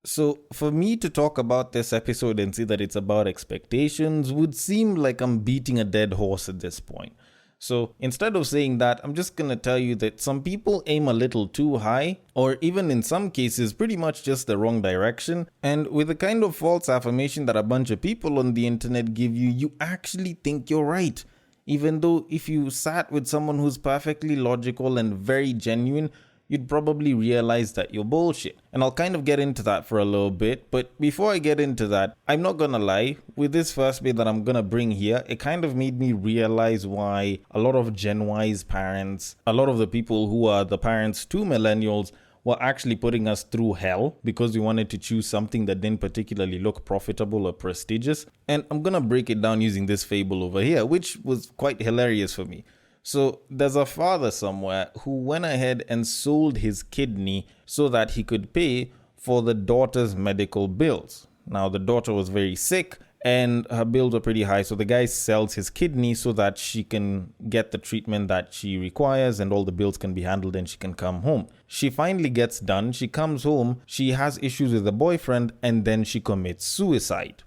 So, for me to talk about this episode and say that it's about expectations would seem like I'm beating a dead horse at this point. So, instead of saying that, I'm just gonna tell you that some people aim a little too high, or even in some cases, pretty much just the wrong direction. And with the kind of false affirmation that a bunch of people on the internet give you, you actually think you're right. Even though if you sat with someone who's perfectly logical and very genuine, you'd probably realize that you're bullshit. And I'll kind of get into that for a little bit, but before I get into that, I'm not gonna lie, with this first bit that I'm gonna bring here, it kind of made me realize why a lot of Gen Y's parents, a lot of the people who are the parents to millennials, were actually putting us through hell because we wanted to choose something that didn't particularly look profitable or prestigious. And I'm gonna break it down using this fable over here, which was quite hilarious for me. So there's a father somewhere who went ahead and sold his kidney so that he could pay for the daughter's medical bills. Now the daughter was very sick and her bills were pretty high, so the guy sells his kidney so that she can get the treatment that she requires and all the bills can be handled and she can come home. She finally gets done, she comes home, she has issues with the boyfriend, and then she commits suicide.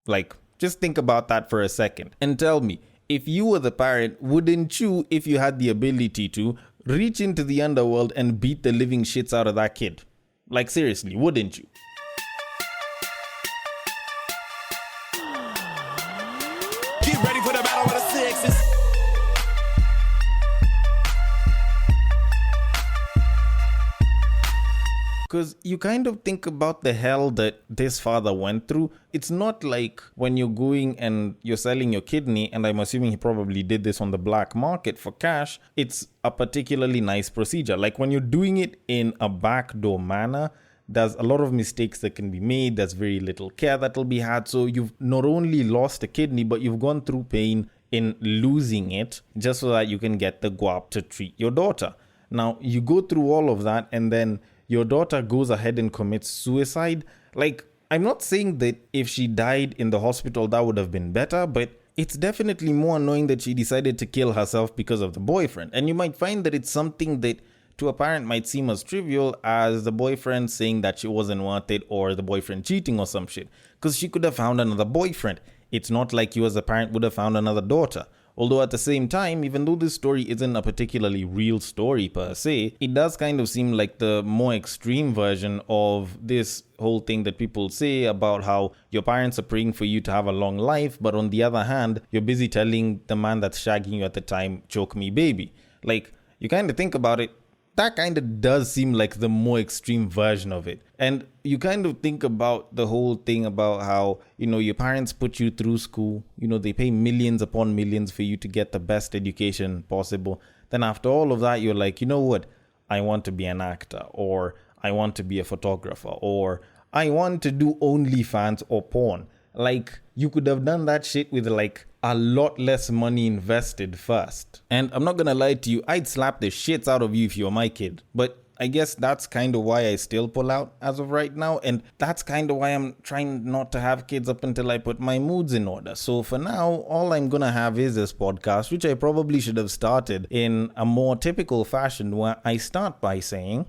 Like, just think about that for a second and tell me, if you were the parent, wouldn't you, if you had the ability to, reach into the underworld and beat the living shits out of that kid? Like, seriously, wouldn't you? Get ready for the battle of the sexes. Because you kind of think about the hell that this father went through. It's not like when you're going and you're selling your kidney, and I'm assuming he probably did this on the black market for cash, it's a particularly nice procedure. Like when you're doing it in a backdoor manner, there's a lot of mistakes that can be made. There's very little care that'll be had. So you've not only lost a kidney, but you've gone through pain in losing it just so that you can get the guap to treat your daughter. Now, you go through all of that and then your daughter goes ahead and commits suicide. Like, I'm not saying that if she died in the hospital, that would have been better, but it's definitely more annoying that she decided to kill herself because of the boyfriend. And you might find that it's something that to a parent might seem as trivial as the boyfriend saying that she wasn't worth it or the boyfriend cheating or some shit. Because she could have found another boyfriend. It's not like you as a parent would have found another daughter. Although at the same time, even though this story isn't a particularly real story per se, it does kind of seem like the more extreme version of this whole thing that people say about how your parents are praying for you to have a long life, but on the other hand, you're busy telling the man that's shagging you at the time, choke me baby. Like, you kind of think about it, that kind of does seem like the more extreme version of it. And you kind of think about the whole thing about how, your parents put you through school, they pay millions upon millions for you to get the best education possible. Then after all of that, you're like, you know what? I want to be an actor, or I want to be a photographer, or I want to do OnlyFans or porn. Like, you could have done that shit with like a lot less money invested first. And I'm not gonna lie to you, I'd slap the shits out of you if you were my kid. But I guess that's kind of why I still pull out as of right now. And that's kind of why I'm trying not to have kids up until I put my moods in order. So for now, all I'm gonna have is this podcast, which I probably should have started in a more typical fashion where I start by saying,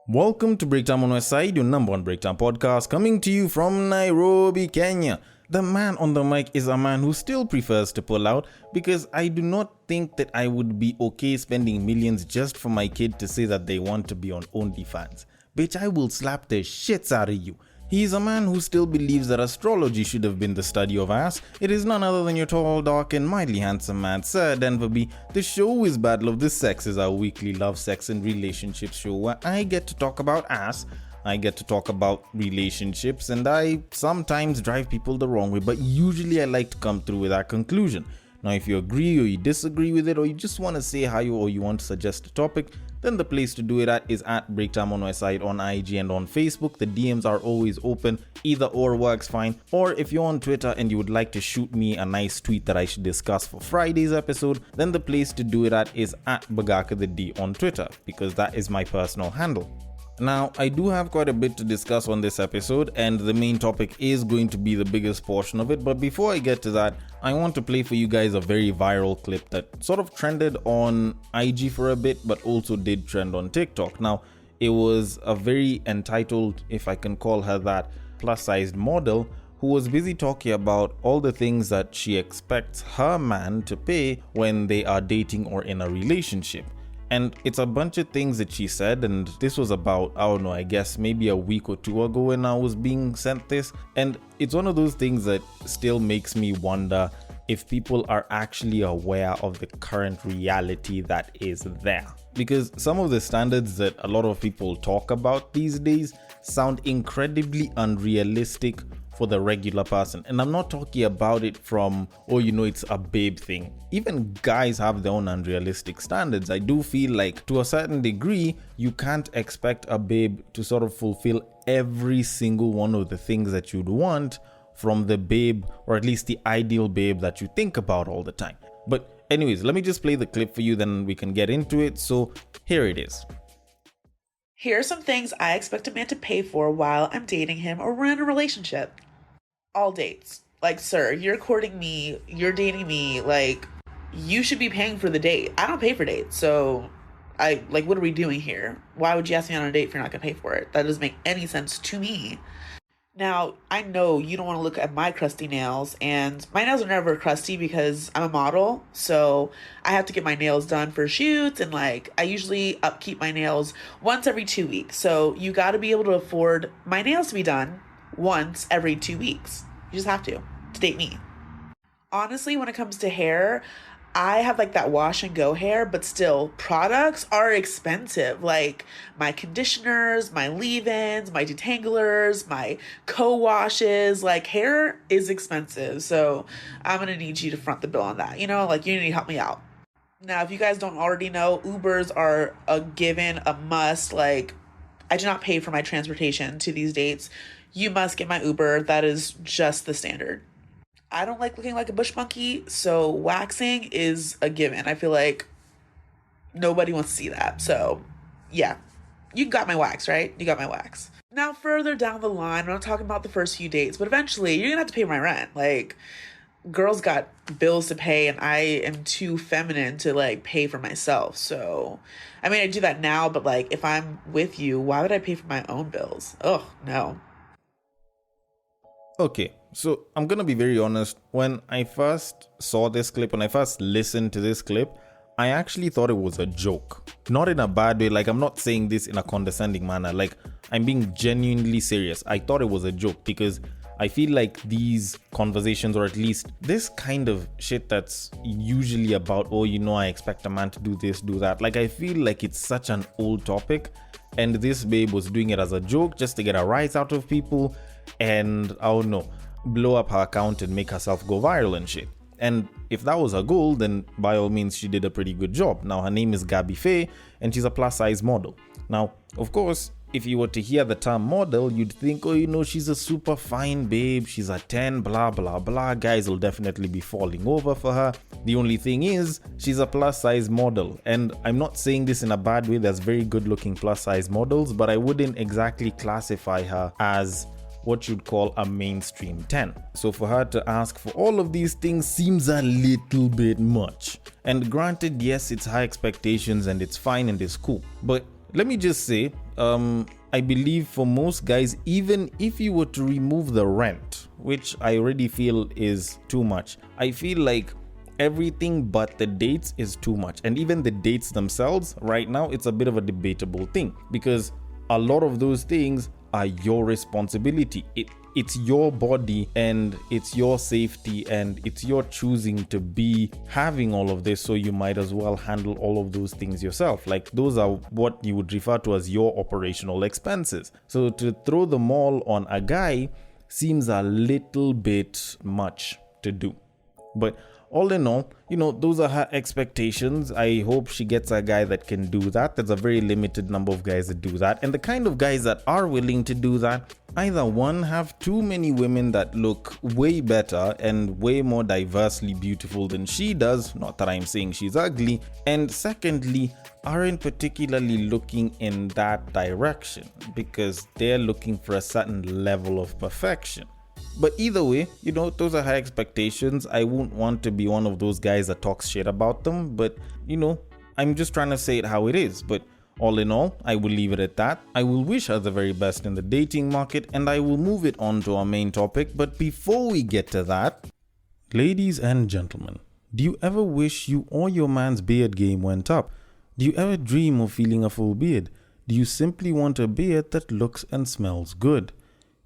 welcome to Breakdown on West Side, your number one breakdown podcast, coming to you from Nairobi, Kenya. The man on the mic is a man who still prefers to pull out because I do not think that I would be okay spending millions just for my kid to say that they want to be on OnlyFans. Bitch, I will slap the shits out of you. He is a man who still believes that astrology should have been the study of ass. It is none other than your tall, dark, and mildly handsome man, Sir Denver B. The show is Battle of the Sexes, our weekly love, sex, and relationships show where I get to talk about ass, I get to talk about relationships, and I sometimes drive people the wrong way, but usually I like to come through with that conclusion. Now, if you agree or you disagree with it, or you just want to say hi or you want to suggest a topic, then the place to do it at is at Breaktime on my side on IG and on Facebook. The DMs are always open. Either or works fine. Or if you're on Twitter and you would like to shoot me a nice tweet that I should discuss for Friday's episode, then the place to do it at is at Bagaka the D on Twitter, because that is my personal handle. Now, I do have quite a bit to discuss on this episode, and the main topic is going to be the biggest portion of it. But before I get to that, I want to play for you guys a very viral clip that sort of trended on IG for a bit, but also did trend on TikTok. Now, it was a very entitled, if I can call her that, plus-sized model who was busy talking about all the things that she expects her man to pay when they are dating or in a relationship. And it's a bunch of things that she said, and this was about, I don't know, I guess maybe a week or two ago when I was being sent this. And it's one of those things that still makes me wonder if people are actually aware of the current reality that is there. Because some of the standards that a lot of people talk about these days sound incredibly unrealistic for the regular person. And I'm not talking about it from, oh, it's a babe thing. Even guys have their own unrealistic standards. I do feel like to a certain degree, you can't expect a babe to sort of fulfill every single one of the things that you'd want from the babe, or at least the ideal babe that you think about all the time. But anyways, let me just play the clip for you, then we can get into it. So here it is. Here are some things I expect a man to pay for while I'm dating him or we're in a relationship. All dates. Like, sir, you're courting me, you're dating me, like, you should be paying for the date. I don't pay for dates, so what are we doing here? Why would you ask me on a date if you're not gonna pay for it? That doesn't make any sense to me. Now, I know you don't want to look at my crusty nails, and my nails are never crusty because I'm a model, so I have to get my nails done for shoots, and I usually upkeep my nails once every 2 weeks, so you got to be able to afford my nails to be done once every 2 weeks. You just have to date me. Honestly, when it comes to hair, I have that wash and go hair, but still, products are expensive. Like my conditioners, my leave-ins, my detanglers, my co-washes, hair is expensive. So I'm going to need you to front the bill on that. You need to help me out. Now, if you guys don't already know, Ubers are a given, a must. I do not pay for my transportation to these dates. You must get my Uber. That is just the standard. I don't like looking like a bush monkey, so waxing is a given. I feel like nobody wants to see that. So, yeah, you got my wax, right? You got my wax. Now, further down the line, I'm not talking about the first few dates, but eventually you're going to have to pay my rent. Girls got bills to pay, and I am too feminine to, pay for myself. So, I do that now, but, if I'm with you, why would I pay for my own bills? Oh, no. Okay, so I'm gonna be very honest. When I first saw this clip, when I first listened to this clip, I actually thought it was a joke. Not in a bad way, I'm not saying this in a condescending manner. I'm being genuinely serious. I thought it was a joke because I feel like these conversations, or at least this kind of shit that's usually about, oh, I expect a man to do this, do that. I feel like it's such an old topic, and this babe was doing it as a joke just to get a rise out of people. And I don't know, blow up her account and make herself go viral and shit. And if that was her goal, then by all means she did a pretty good job. Now her name is Gabby Faye, and she's a plus size model. Now, of course, if you were to hear the term model, you'd think, oh, she's a super fine babe, she's a 10, blah blah blah, guys will definitely be falling over for her. The only thing is, she's a plus size model, and I'm not saying this in a bad way. There's very good looking plus size models, but I wouldn't exactly classify her as what you'd call a mainstream 10. So for her to ask for all of these things seems a little bit much. And granted, yes, it's high expectations and it's fine and it's cool. But let me just say, I believe for most guys, even if you were to remove the rent, which I already feel is too much, I feel like everything but the dates is too much. And even the dates themselves, right now, it's a bit of a debatable thing because a lot of those things are your responsibility. It's your body and it's your safety and it's your choosing to be having all of this, so you might as well handle all of those things yourself. Those are what you would refer to as your operational expenses. So to throw them all on a guy seems a little bit much to do. But all in all, those are her expectations. I hope she gets a guy that can do that. There's a very limited number of guys that do that. And the kind of guys that are willing to do that, either one, have too many women that look way better and way more diversely beautiful than she does. Not that I'm saying she's ugly. And secondly, aren't particularly looking in that direction because they're looking for a certain level of perfection. But either way, those are high expectations. I wouldn't want to be one of those guys that talks shit about them, but I'm just trying to say it how it is. But All in all, I will leave it at that. I will wish her the very best in the dating market, and I will move it on to our main topic. But before we get to that, ladies and gentlemen, do you ever wish you or your man's beard game went up? Do you ever dream of feeling a full beard? Do you simply want a beard that looks and smells good?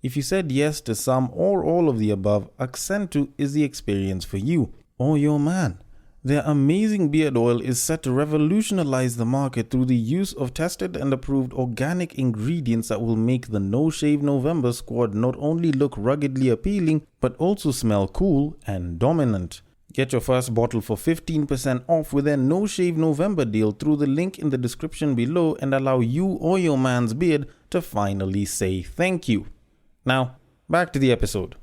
If you said yes to some or all of the above, Accentu is the experience for you or your man. Their amazing beard oil is set to revolutionize the market through the use of tested and approved organic ingredients that will make the No Shave November squad not only look ruggedly appealing, but also smell cool and dominant. Get your first bottle for 15% off with their No Shave November deal through the link in the description below and allow you or your man's beard to finally say thank you. Now, back to the episode.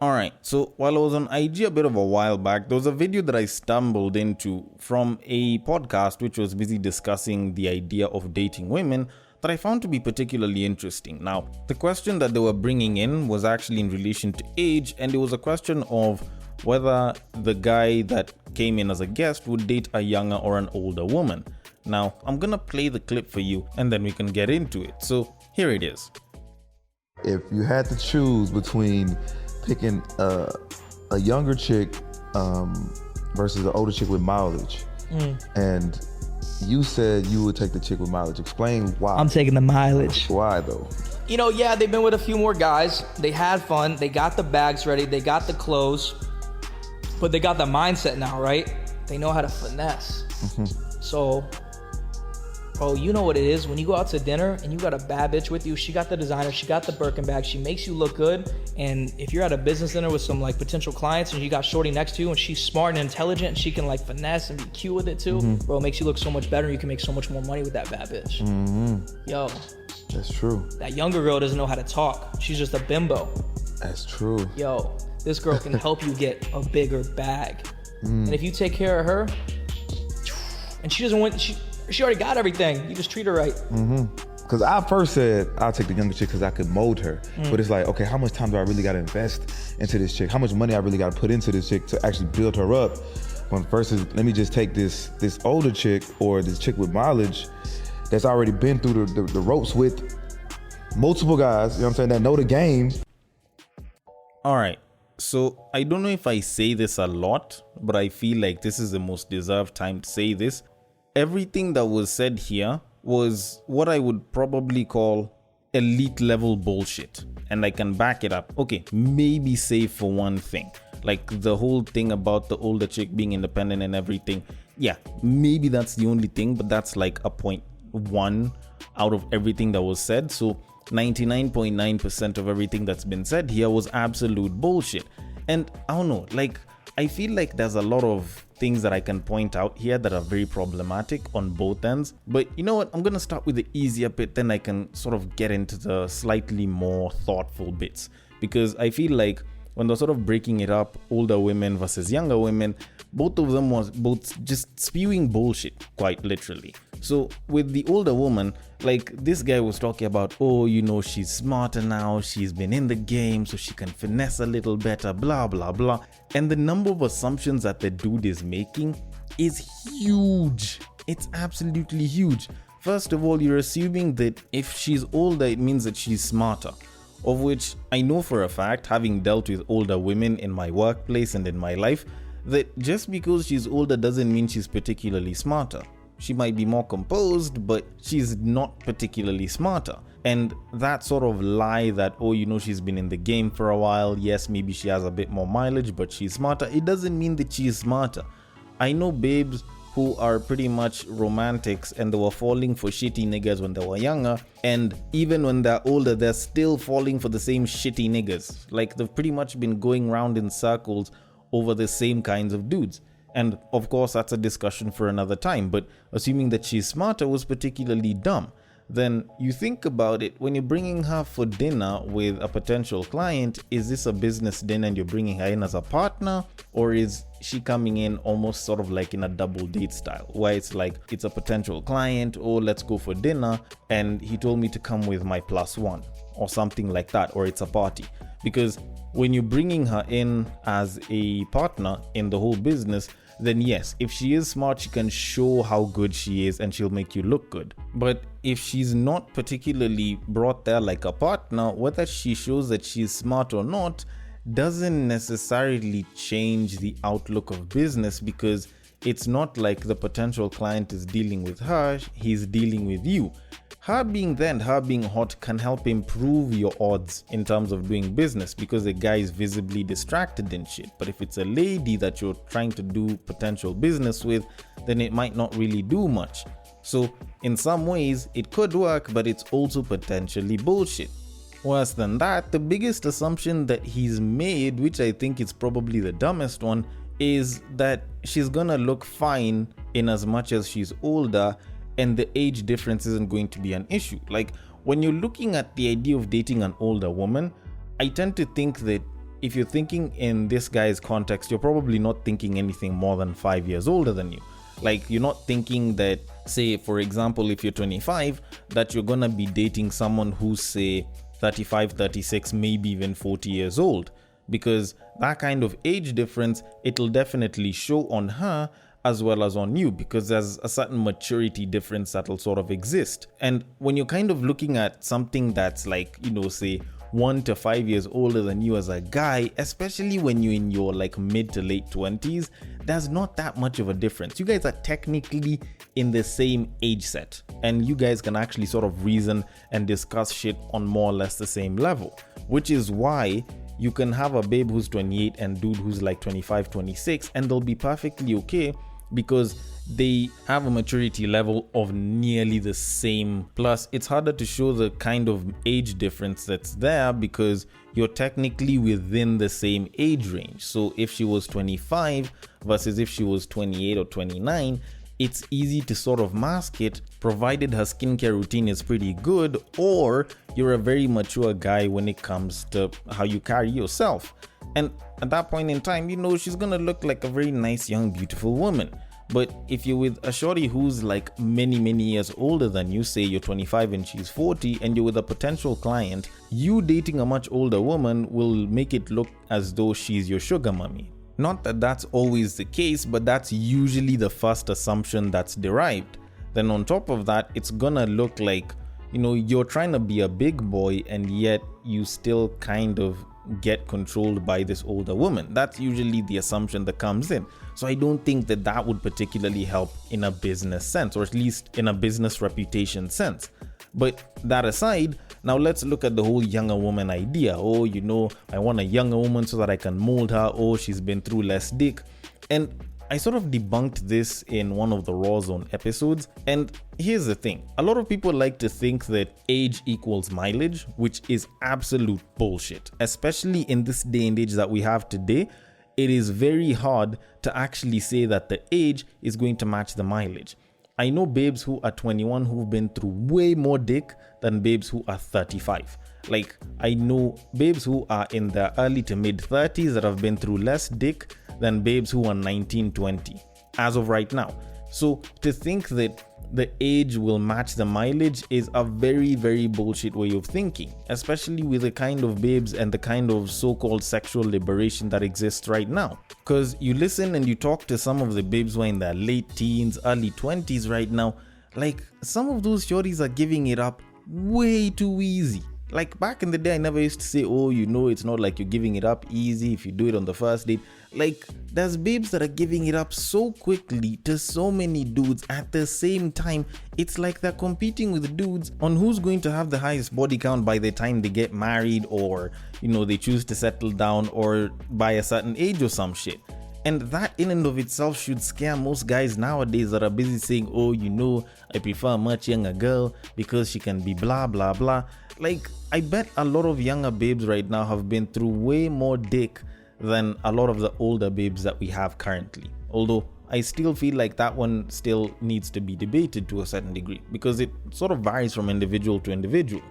Alright, so while I was on IG a bit of a while back, there was a video that I stumbled into from a podcast which was busy discussing the idea of dating women that I found to be particularly interesting. Now, the question that they were bringing in was actually in relation to age, and it was a question of whether the guy that came in as a guest would date a younger or an older woman. Now, I'm gonna play the clip for you and then we can get into it. So, here it is. If you had to choose between picking a younger chick versus an older chick with mileage, and you said you would take the chick with mileage. Explain why. I'm taking the mileage. Why though? You know, yeah, they've been with a few more guys. They had fun. They got the bags ready. They got the clothes. But they got the mindset now, right? They know how to finesse. So, bro, you know what it is. When you go out to dinner and you got a bad bitch with you, she got the designer, she got the Birkin bag, she makes you look good. And if you're at a business dinner with some like potential clients and you got shorty next to you and she's smart and intelligent and she can like finesse and be cute with it too, bro, it makes you look so much better and you can make so much more money with that bad bitch. Yo. That's true. That younger girl doesn't know how to talk. She's just a bimbo. That's true. Yo, this girl can help you get a bigger bag. And if you take care of her, and she doesn't want, she already got everything. You just treat her right. Because I first said I'll take the younger chick because I could mold her. But it's like, okay, how much time do I really got to invest into this chick? How much money I really got to put into this chick to actually build her up? When versus, let me just take this older chick or this chick with mileage that's already been through the ropes with multiple guys, you know what I'm saying, that know the game. Alright, so I don't know if I say this a lot, but I feel like this is the most deserved time to say this. Everything that was said here was what I would probably call elite level bullshit. And I can back it up. Okay, maybe save for one thing. Like the whole thing about the older chick being independent and everything. Yeah, maybe that's the only thing, but that's like a 0.1 out of everything that was said. So 99.9% of everything that's been said here was absolute bullshit. And I don't know, like, I feel like there's a lot of things that I can point out here that are very problematic on both ends. But you know what? I'm going to start with the easier bit, then I can sort of get into the slightly more thoughtful bits. Because I feel like when they're sort of breaking it up, older women versus younger women, both of them was both just spewing bullshit, quite literally. So with the older woman, like this guy was talking about, oh, you know, she's smarter now, she's been in the game, so she can finesse a little better, blah, blah, blah. And the number of assumptions that the dude is making is huge. It's absolutely huge. First of all, you're assuming that if she's older, it means that she's smarter. Of which I know for a fact, having dealt with older women in my workplace and in my life, that just because she's older doesn't mean she's particularly smarter. She might be more composed, but she's not particularly smarter. And that sort of lie that, oh, you know, she's been in the game for a while, yes, maybe she has a bit more mileage, but she's smarter, it doesn't mean that she's smarter. I know babes who are pretty much romantics and they were falling for shitty niggas when they were younger, and even when they're older they're still falling for the same shitty niggas. Like they've pretty much been going round in circles over the same kinds of dudes. And of course that's a discussion for another time, but assuming that she's smarter was particularly dumb. Then you think about it, when you're bringing her for dinner with a potential client, is this a business dinner and you're bringing her in as a partner, or is she coming in almost sort of like in a double date style, where it's like it's a potential client, oh, let's go for dinner and he told me to come with my +1 or something like that, or it's a party? Because when you're bringing her in as a partner in the whole business, then yes, if she is smart, she can show how good she is and she'll make you look good. But if she's not particularly brought there like a partner, whether she shows that she's smart or not doesn't necessarily change the outlook of business, because it's not like the potential client is dealing with her, he's dealing with you. Her being there and her being hot can help improve your odds in terms of doing business, because the guy is visibly distracted and shit. But if it's a lady that you're trying to do potential business with, then it might not really do much. So in some ways it could work, but it's also potentially bullshit. Worse than that, the biggest assumption that he's made, which I think is probably the dumbest one, is that she's gonna look fine in as much as she's older and the age difference isn't going to be an issue. Like, when you're looking at the idea of dating an older woman, I tend to think that if you're thinking in this guy's context, you're probably not thinking anything more than 5 years older than you. Like, you're not thinking that, say, for example, if you're 25, that you're gonna be dating someone who's, say, 35, 36, maybe even 40 years old. Because that kind of age difference, it'll definitely show on her as well as on you, because there's a certain maturity difference that'll sort of exist. And when you're kind of looking at something that's like, say 1 to 5 years older than you as a guy, especially when you're in your like mid to late 20s, there's not that much of a difference. You guys are technically in the same age set, and you guys can actually sort of reason and discuss shit on more or less the same level, which is why you can have a babe who's 28 and dude who's like 25, 26, and they'll be perfectly okay because they have a maturity level of nearly the same. Plus, it's harder to show the kind of age difference that's there because you're technically within the same age range. So if she was 25 versus if she was 28 or 29, it's easy to sort of mask it, provided her skincare routine is pretty good or you're a very mature guy when it comes to how you carry yourself. And at that point in time, she's gonna look like a very nice, young, beautiful woman. But if you're with a shorty who's like many, many years older than you, say you're 25 and she's 40, and you're with a potential client, you dating a much older woman will make it look as though she's your sugar mommy. Not that that's always the case, but that's usually the first assumption that's derived. Then on top of that, it's gonna look like, you're trying to be a big boy and yet you still kind of get controlled by this older woman. That's usually the assumption that comes in. So I don't think that that would particularly help in a business sense, or at least in a business reputation sense. But that aside, now let's look at the whole younger woman idea. Oh, I want a younger woman so that I can mold her. Oh, she's been through less dick. And I sort of debunked this in one of the Raw Zone episodes. And here's the thing. A lot of people like to think that age equals mileage, which is absolute bullshit. Especially in this day and age that we have today, it is very hard to actually say that the age is going to match the mileage. I know babes who are 21 who've been through way more dick than babes who are 35. Like, I know babes who are in their early to mid 30s that have been through less dick than babes who are 19, 20 as of right now. So to think that the age will match the mileage is a very, very bullshit way of thinking, especially with the kind of babes and the kind of so-called sexual liberation that exists right now. Because you listen and you talk to some of the babes who are in their late teens, early 20s right now, like some of those shorties are giving it up way too easy. Like back in the day, I never used to say, oh, it's not like you're giving it up easy if you do it on the first date. Like, there's babes that are giving it up so quickly to so many dudes at the same time. It's like they're competing with dudes on who's going to have the highest body count by the time they get married, or, they choose to settle down, or by a certain age or some shit. And that in and of itself should scare most guys nowadays that are busy saying, oh, I prefer a much younger girl because she can be blah, blah, blah. Like, I bet a lot of younger babes right now have been through way more dick than a lot of the older babes that we have currently. Although I still feel like that one still needs to be debated to a certain degree, because it sort of varies from individual to individual.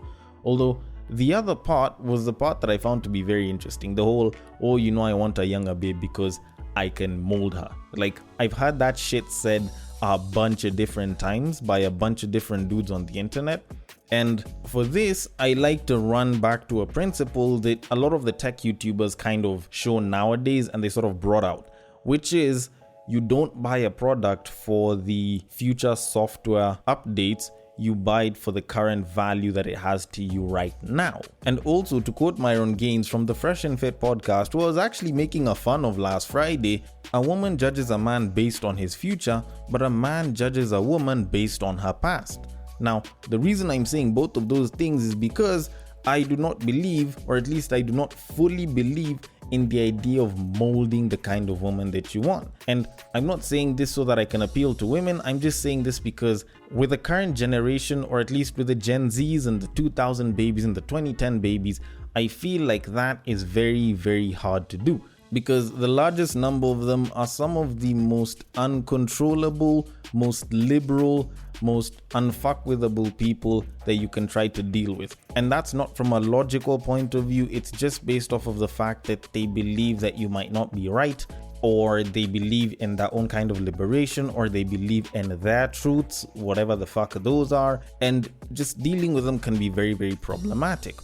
Although the other part was the part that I found to be very interesting. The whole, oh, I want a younger babe because I can mold her. Like, I've heard that shit said a bunch of different times by a bunch of different dudes on the internet. And for this, I like to run back to a principle that a lot of the tech YouTubers kind of show nowadays and they sort of brought out, which is you don't buy a product for the future software updates. You buy it for the current value that it has to you right now. And also, to quote Myron Gaines from the Fresh and Fit podcast, who I was actually making a fun of last Friday, a woman judges a man based on his future, but a man judges a woman based on her past. Now, the reason I'm saying both of those things is because I do not believe, or at least I do not fully believe, in the idea of molding the kind of woman that you want. And I'm not saying this so that I can appeal to women. I'm just saying this because with the current generation, or at least with the Gen Zs and the 2000 babies and the 2010 babies, I feel like that is very, very hard to do. Because the largest number of them are some of the most uncontrollable, most liberal, most unfuckwithable people that you can try to deal with. And that's not from a logical point of view, it's just based off of the fact that they believe that you might not be right, or they believe in their own kind of liberation, or they believe in their truths, whatever the fuck those are, and just dealing with them can be very, very problematic.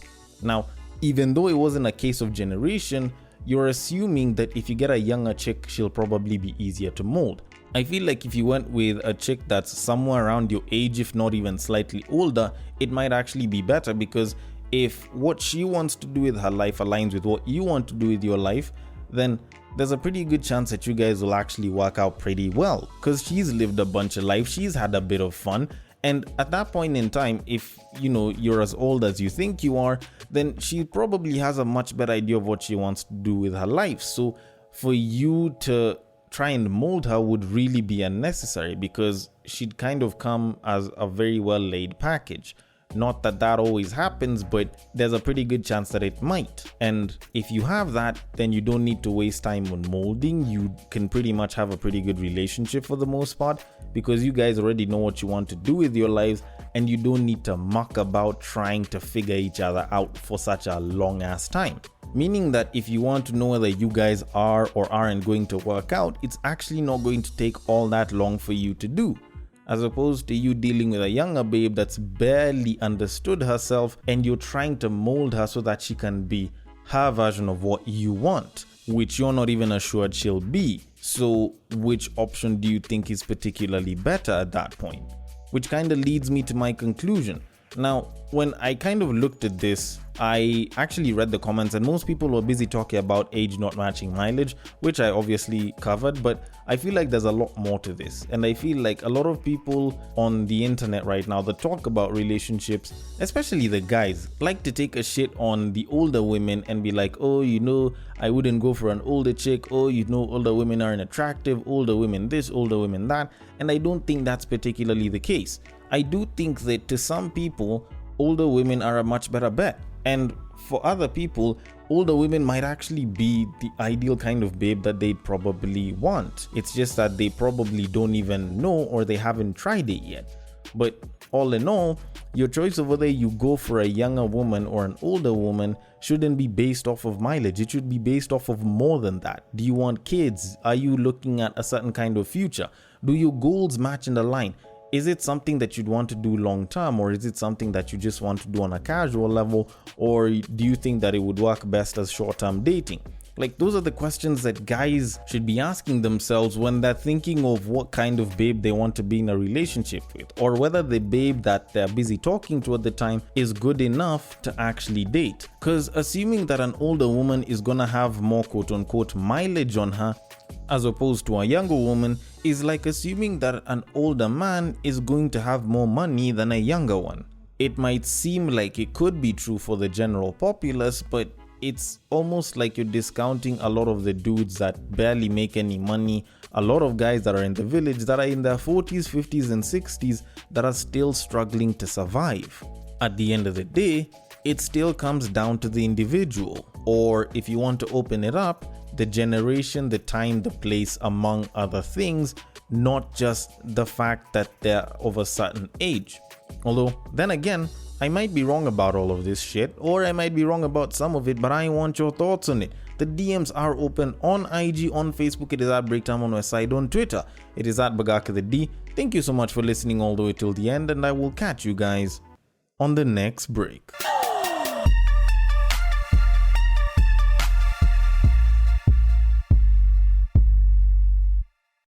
Now, even though it wasn't a case of generation, you're assuming that if you get a younger chick, she'll probably be easier to mold. I feel like if you went with a chick that's somewhere around your age, if not even slightly older, it might actually be better, because if what she wants to do with her life aligns with what you want to do with your life, then there's a pretty good chance that you guys will actually work out pretty well, because she's lived a bunch of life, she's had a bit of fun. And at that point in time, if you're as old as you think you are, then she probably has a much better idea of what she wants to do with her life. So for you to try and mold her would really be unnecessary, because she'd kind of come as a very well laid package. Not that that always happens, but there's a pretty good chance that it might. And if you have that, then you don't need to waste time on molding. You can pretty much have a pretty good relationship for the most part, because you guys already know what you want to do with your lives, and you don't need to muck about trying to figure each other out for such a long ass time. Meaning that if you want to know whether you guys are or aren't going to work out, it's actually not going to take all that long for you to do. As opposed to you dealing with a younger babe that's barely understood herself, and you're trying to mold her so that she can be her version of what you want, which you're not even assured she'll be. So which option do you think is particularly better at that point? Which kind of leads me to my conclusion. Now, when I kind of looked at this, I actually read the comments, and most people were busy talking about age not matching mileage, which I obviously covered, but I feel like there's a lot more to this. And I feel like a lot of people on the internet right now that talk about relationships, especially the guys, like to take a shit on the older women and be like, oh, I wouldn't go for an older chick. Oh, older women aren't attractive. Older women this, older women that. And I don't think that's particularly the case. I do think that to some people, older women are a much better bet. And for other people, older women might actually be the ideal kind of babe that they'd probably want. It's just that they probably don't even know, or they haven't tried it yet. But all in all, your choice of whether you go for a younger woman or an older woman shouldn't be based off of mileage. It should be based off of more than that. Do you want kids? Are you looking at a certain kind of future? Do your goals match in the line? Is it something that you'd want to do long term, or is it something that you just want to do on a casual level, or do you think that it would work best as short-term dating? Like, those are the questions that guys should be asking themselves when they're thinking of what kind of babe they want to be in a relationship with, or whether the babe that they're busy talking to at the time is good enough to actually date. Because assuming that an older woman is gonna have more quote-unquote mileage on her as opposed to a younger woman is like assuming that an older man is going to have more money than a younger one. It might seem like it could be true for the general populace, but it's almost like you're discounting a lot of the dudes that barely make any money, a lot of guys that are in the village that are in their 40s, 50s, and 60s that are still struggling to survive. At the end of the day, it still comes down to the individual, or if you want to open it up, the generation, the time, the place, among other things, not just the fact that they're of a certain age. Although, then again, I might be wrong about all of this shit, or I might be wrong about some of it, but I want your thoughts on it. The DMs are open on IG, on Facebook, it is at Breaktime on Westside, on Twitter, it is at Bagaka the D. Thank you so much for listening all the way till the end, and I will catch you guys on the next break.